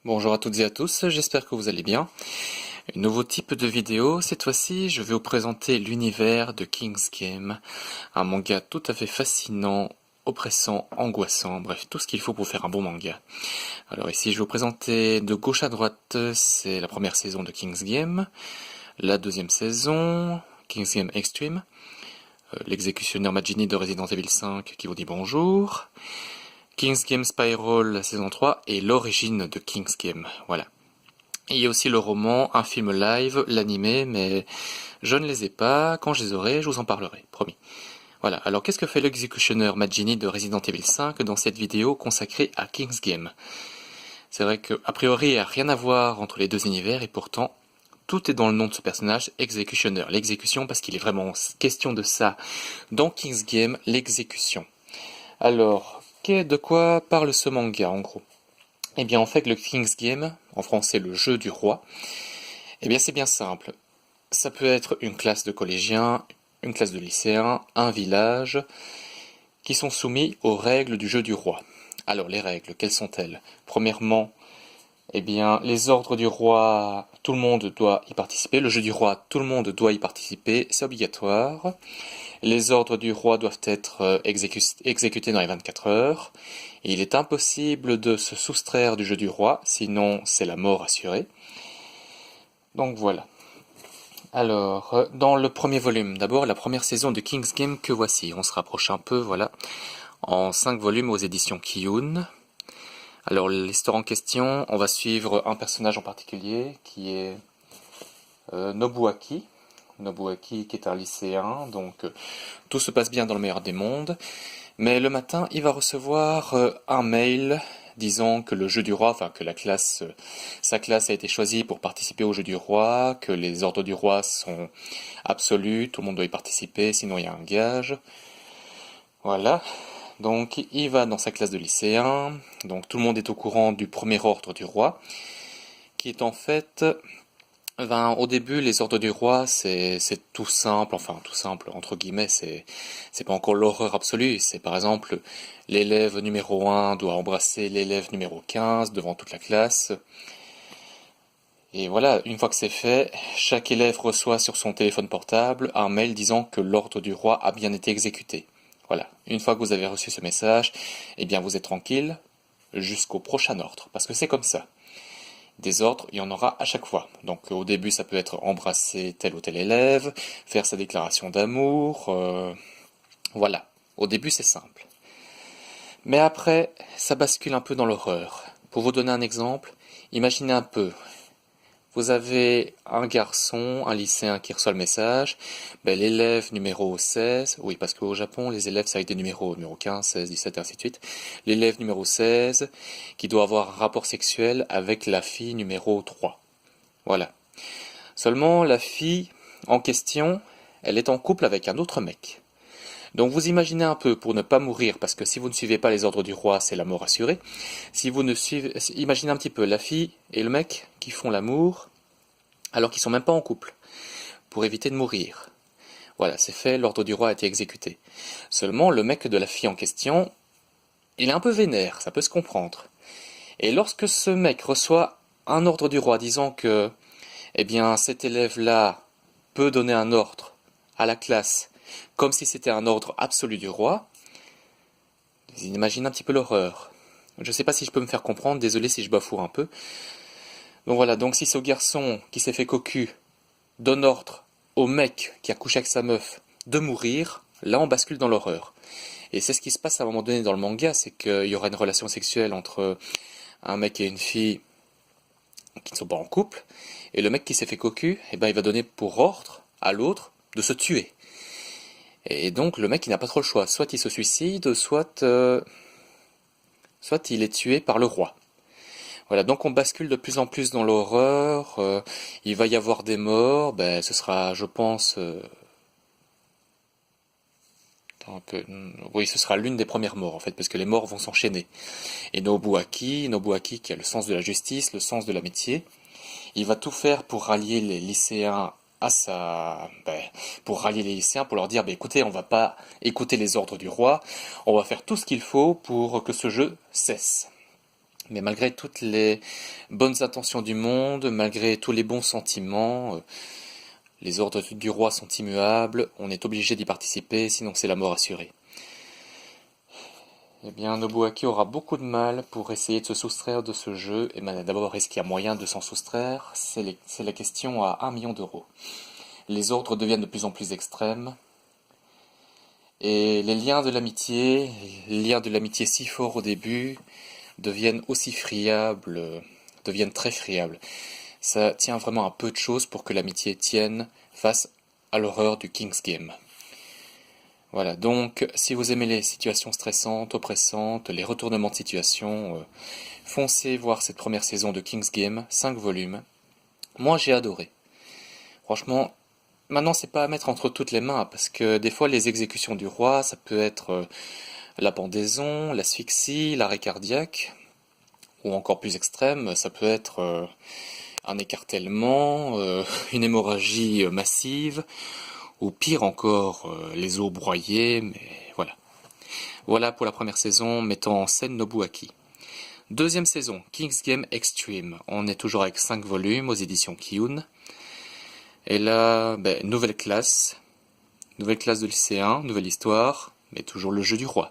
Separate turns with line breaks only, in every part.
Bonjour à toutes et à tous, j'espère que vous allez bien. Un nouveau type de vidéo, cette fois-ci je vais vous présenter l'univers de King's Game, un manga tout à fait fascinant, oppressant, angoissant, bref, tout ce qu'il faut pour faire un bon manga. Alors ici je vais vous présenter de gauche à droite, c'est la première saison de King's Game, la deuxième saison, King's Game Extreme, l'exécutionneur Majini de Resident Evil 5 qui vous dit bonjour, King's Game Spiral, la saison 3, et l'origine de King's Game, voilà. Il y a aussi le roman, un film live, l'animé, mais je ne les ai pas. Quand je les aurai, je vous en parlerai, promis. Voilà, alors qu'est-ce que fait l'exécutionneur Majini de Resident Evil 5 dans cette vidéo consacrée à King's Game? C'est vrai qu'a priori, il n'y a rien à voir entre les deux univers, et pourtant, tout est dans le nom de ce personnage, exécutionneur. L'exécution, parce qu'il est vraiment question de ça dans King's Game, l'exécution. Alors, de quoi parle ce manga, en gros? Eh bien, en fait, le King's Game, en français le jeu du roi, eh bien c'est bien simple. Ça peut être une classe de collégiens, une classe de lycéens, un village, qui sont soumis aux règles du jeu du roi. Alors les règles, quelles sont-elles? Premièrement, eh bien les ordres du roi, tout le monde doit y participer. Le jeu du roi, tout le monde doit y participer, c'est obligatoire. Les ordres du roi doivent être exécutés dans les 24 heures. Il est impossible de se soustraire du jeu du roi, sinon c'est la mort assurée. Donc voilà. Alors, dans le premier volume, d'abord la première saison de King's Game que voici. On se rapproche un peu, voilà. En 5 volumes aux éditions Kiyun. Alors, l'histoire en question, on va suivre un personnage en particulier qui est Nobuaki. Nobuaki qui est un lycéen, donc tout se passe bien dans le meilleur des mondes. Mais le matin, il va recevoir un mail disant que le jeu du roi, enfin que sa classe a été choisie pour participer au jeu du roi, que les ordres du roi sont absolus, tout le monde doit y participer, sinon il y a un gage. Voilà. Donc il va dans sa classe de lycéen, donc tout le monde est au courant du premier ordre du roi, qui est en fait au début, les ordres du roi, c'est tout simple, enfin tout simple, entre guillemets, c'est pas encore l'horreur absolue, c'est par exemple, l'élève numéro 1 doit embrasser l'élève numéro 15 devant toute la classe. Et voilà, une fois que c'est fait, chaque élève reçoit sur son téléphone portable un mail disant que l'ordre du roi a bien été exécuté. Voilà, une fois que vous avez reçu ce message, eh bien vous êtes tranquille jusqu'au prochain ordre, parce que c'est comme ça. Des ordres, il y en aura à chaque fois. Donc au début, ça peut être embrasser tel ou tel élève, faire sa déclaration d'amour, voilà. Au début, c'est simple. Mais après, ça bascule un peu dans l'horreur. Pour vous donner un exemple, imaginez un peu. Vous avez un garçon, un lycéen qui reçoit le message, l'élève numéro 16, oui parce qu'au Japon les élèves c'est avec des numéros, numéro 15, 16, 17 et ainsi de suite, l'élève numéro 16 qui doit avoir un rapport sexuel avec la fille numéro 3. Voilà. Seulement la fille en question, elle est en couple avec un autre mec. Donc vous imaginez un peu, pour ne pas mourir, parce que si vous ne suivez pas les ordres du roi, c'est la mort assurée. Si vous ne suivez, imaginez un petit peu la fille et le mec qui font l'amour, alors qu'ils sont même pas en couple, pour éviter de mourir. Voilà, c'est fait, l'ordre du roi a été exécuté. Seulement, le mec de la fille en question, il est un peu vénère, ça peut se comprendre. Et lorsque ce mec reçoit un ordre du roi disant que, eh bien, cet élève-là peut donner un ordre à la classe comme si c'était un ordre absolu du roi, vous imaginez un petit peu l'horreur. Je ne sais pas si je peux me faire comprendre, désolé si je bafoure un peu. Donc voilà, donc si ce garçon qui s'est fait cocu donne ordre au mec qui a couché avec sa meuf de mourir, là on bascule dans l'horreur. Et c'est ce qui se passe à un moment donné dans le manga, c'est qu'il y aura une relation sexuelle entre un mec et une fille qui ne sont pas en couple, et le mec qui s'est fait cocu, eh ben, il va donner pour ordre à l'autre de se tuer. Et donc le mec il n'a pas trop le choix, soit il se suicide, soit il est tué par le roi. Voilà, donc on bascule de plus en plus dans l'horreur, il va y avoir des morts, ce sera, je pense, oui, ce sera l'une des premières morts en fait, parce que les morts vont s'enchaîner. Et Nobuaki qui a le sens de la justice, le sens de l'amitié, il va tout faire pour rallier les lycéens pour rallier les lycéens, pour leur dire, écoutez, on va pas écouter les ordres du roi, on va faire tout ce qu'il faut pour que ce jeu cesse. Mais malgré toutes les bonnes intentions du monde, malgré tous les bons sentiments, les ordres du roi sont immuables, on est obligé d'y participer, sinon c'est la mort assurée. Eh bien, Nobuaki aura beaucoup de mal pour essayer de se soustraire de ce jeu. Et d'abord, est-ce qu'il y a moyen de s'en soustraire? C'est la question à 1 million d'euros. Les ordres deviennent de plus en plus extrêmes. Et les liens de l'amitié si forts au début, deviennent aussi friables, deviennent très friables. Ça tient vraiment à peu de choses pour que l'amitié tienne face à l'horreur du King's Game. Voilà, donc si vous aimez les situations stressantes, oppressantes, les retournements de situation, foncez voir cette première saison de King's Game, 5 volumes. Moi j'ai adoré. Franchement, maintenant c'est pas à mettre entre toutes les mains, parce que des fois les exécutions du roi, ça peut être la pendaison, l'asphyxie, l'arrêt cardiaque, ou encore plus extrême, ça peut être un écartèlement, une hémorragie massive, ou pire encore, les os broyés, mais voilà. Voilà pour la première saison, mettant en scène Nobuaki. Deuxième saison, King's Game Extreme. On est toujours avec 5 volumes aux éditions Kiyun. Et là, nouvelle classe de lycéen, nouvelle histoire, mais toujours le jeu du roi.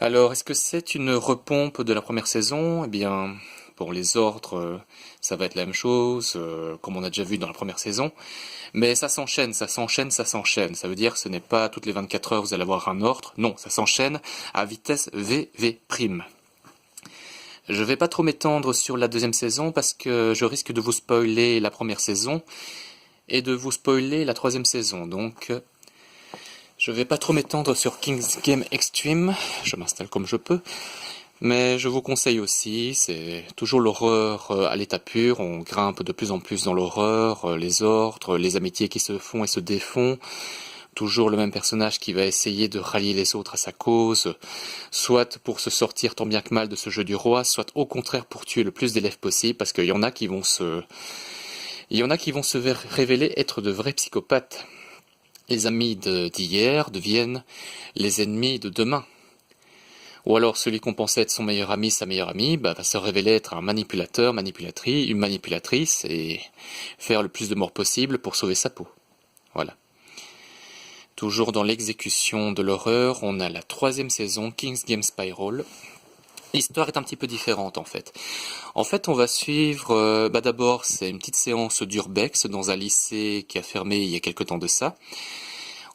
Alors, est-ce que c'est une repompe de la première saison? Eh bien, bon, les ordres, ça va être la même chose, comme on a déjà vu dans la première saison. Mais ça s'enchaîne, ça s'enchaîne, ça s'enchaîne. Ça veut dire que ce n'est pas toutes les 24 heures vous allez avoir un ordre. Non, ça s'enchaîne à vitesse VV'. Je vais pas trop m'étendre sur la deuxième saison parce que je risque de vous spoiler la première saison et de vous spoiler la troisième saison. Donc, je vais pas trop m'étendre sur King's Game Extreme. Je m'installe comme je peux. Mais je vous conseille aussi, c'est toujours l'horreur à l'état pur, on grimpe de plus en plus dans l'horreur, les ordres, les amitiés qui se font et se défont, toujours le même personnage qui va essayer de rallier les autres à sa cause, soit pour se sortir tant bien que mal de ce jeu du roi, soit au contraire pour tuer le plus d'élèves possible, parce qu'il y en a qui vont se révéler être de vrais psychopathes. Les amis d'hier deviennent les ennemis de demain. Ou alors celui qu'on pensait être son meilleur ami, sa meilleure amie, va se révéler être un manipulateur, une manipulatrice, et faire le plus de morts possible pour sauver sa peau. Voilà. Toujours dans l'exécution de l'horreur, on a la troisième saison, King's Game Spiral. L'histoire est un petit peu différente en fait. En fait, on va suivre, d'abord c'est une petite séance d'urbex dans un lycée qui a fermé il y a quelque temps de ça.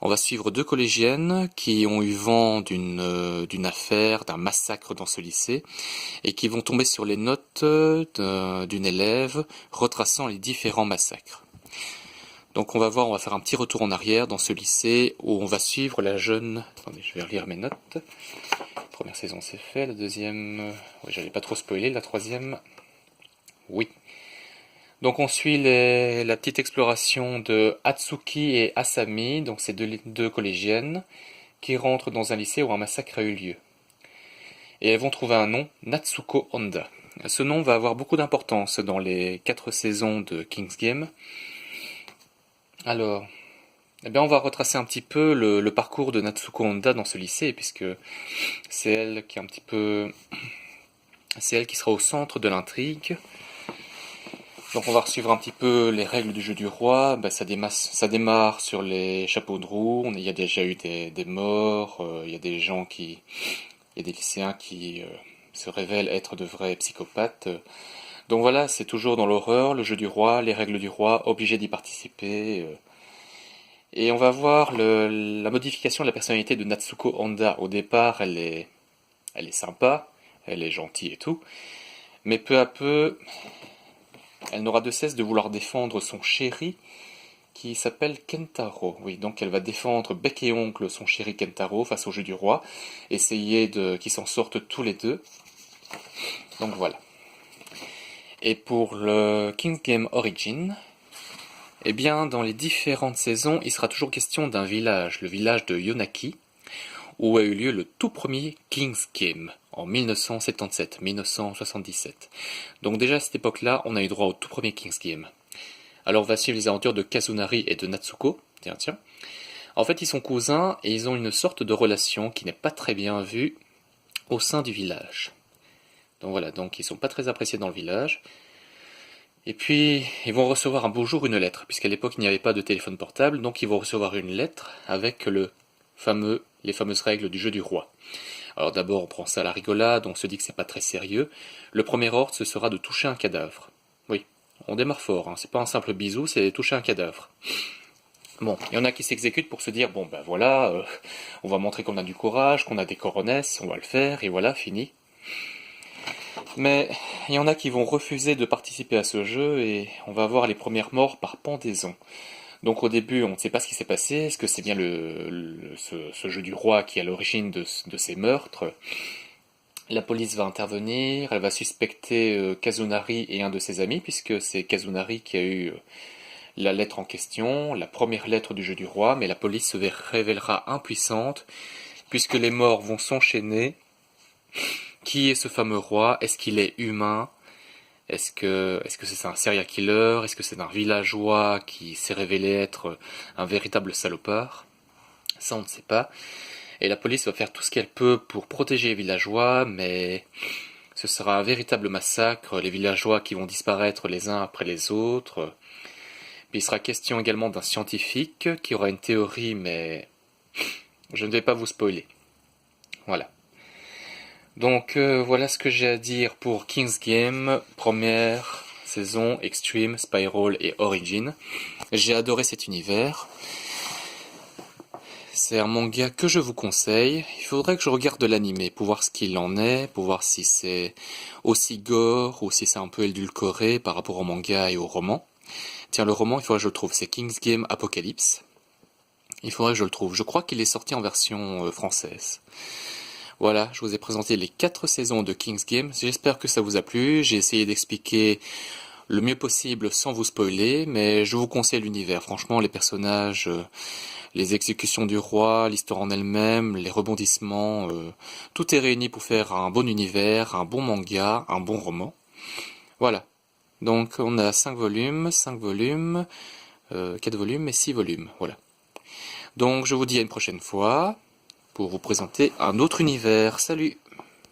On va suivre 2 collégiennes qui ont eu vent d'une affaire, d'un massacre dans ce lycée, et qui vont tomber sur les notes d'une élève retraçant les différents massacres. Donc on va faire un petit retour en arrière dans ce lycée où on va suivre la jeune... Attendez, je vais relire mes notes. La première saison c'est fait, la deuxième... Oui, j'allais pas trop spoiler, la troisième... Oui. Donc on suit la petite exploration de Atsuki et Asami, donc ces deux collégiennes, qui rentrent dans un lycée où un massacre a eu lieu. Et elles vont trouver un nom, Natsuko Honda. Ce nom va avoir beaucoup d'importance dans les 4 saisons de King's Game. Alors, on va retracer un petit peu le parcours de Natsuko Honda dans ce lycée, puisque c'est elle qui sera au centre de l'intrigue. Donc on va suivre un petit peu les règles du jeu du roi. Ça démarre sur les chapeaux de roue. Il y a déjà eu des morts. Il y a des lycéens qui se révèlent être de vrais psychopathes. Donc voilà, c'est toujours dans l'horreur, le jeu du roi, les règles du roi, obligé d'y participer. Et on va voir la modification de la personnalité de Natsuko Honda. Au départ, elle est sympa, elle est gentille et tout. Mais peu à peu... elle n'aura de cesse de vouloir défendre son chéri qui s'appelle Kentaro. Oui, donc elle va défendre bec et ongle son chéri Kentaro face au jeu du roi, essayer qu'ils s'en sortent tous les deux. Donc voilà. Et pour le King's Game Origin, eh bien dans les différentes saisons, il sera toujours question d'un village, le village de Yonaki, où a eu lieu le tout premier King's Game, en 1977-1977. Donc déjà à cette époque-là, on a eu droit au tout premier King's Game. Alors on va suivre les aventures de Kazunari et de Natsuko. Tiens. En fait, ils sont cousins et ils ont une sorte de relation qui n'est pas très bien vue au sein du village. Donc voilà, donc ils sont pas très appréciés dans le village. Et puis, ils vont recevoir un beau jour une lettre, puisqu'à l'époque il n'y avait pas de téléphone portable, donc ils vont recevoir une lettre avec les fameuses règles du jeu du roi. Alors d'abord, on prend ça à la rigolade, on se dit que c'est pas très sérieux. Le premier ordre, ce sera de toucher un cadavre. Oui, on démarre fort, hein. C'est pas un simple bisou, c'est toucher un cadavre. Bon, il y en a qui s'exécutent pour se dire, bon ben voilà, on va montrer qu'on a du courage, qu'on a des coronesses, on va le faire, et voilà, fini. Mais il y en a qui vont refuser de participer à ce jeu, et on va voir les premières morts par pendaison. Donc au début, on ne sait pas ce qui s'est passé, est-ce que c'est bien ce jeu du roi qui est à l'origine de ces meurtres? La police va intervenir, elle va suspecter Kazunari et un de ses amis, puisque c'est Kazunari qui a eu la lettre en question, la première lettre du jeu du roi, mais la police se révélera impuissante, puisque les morts vont s'enchaîner. Qui est ce fameux roi? Est-ce qu'il est humain? Est-ce que c'est un serial killer? Est-ce que c'est un villageois qui s'est révélé être un véritable salopard? Ça, on ne sait pas. Et la police va faire tout ce qu'elle peut pour protéger les villageois, mais ce sera un véritable massacre, les villageois qui vont disparaître les uns après les autres. Puis il sera question également d'un scientifique qui aura une théorie, mais je ne vais pas vous spoiler. Voilà. Donc voilà ce que j'ai à dire pour King's Game, première saison, Extreme, Spiral et Origin. J'ai adoré cet univers. C'est un manga que je vous conseille. Il faudrait que je regarde l'anime pour voir ce qu'il en est, pour voir si c'est aussi gore ou si c'est un peu édulcoré par rapport au manga et au roman. Tiens, le roman, il faudrait que je le trouve. C'est King's Game Apocalypse. Il faudrait que je le trouve. Je crois qu'il est sorti en version française. Voilà, je vous ai présenté les 4 saisons de King's Game. J'espère que ça vous a plu. J'ai essayé d'expliquer le mieux possible sans vous spoiler, mais je vous conseille l'univers. Franchement, les personnages, les exécutions du roi, l'histoire en elle-même, les rebondissements, tout est réuni pour faire un bon univers, un bon manga, un bon roman. Voilà. Donc on a 5 volumes, 4 volumes et 6 volumes. Voilà. Donc je vous dis à une prochaine fois pour vous présenter un autre univers. Salut!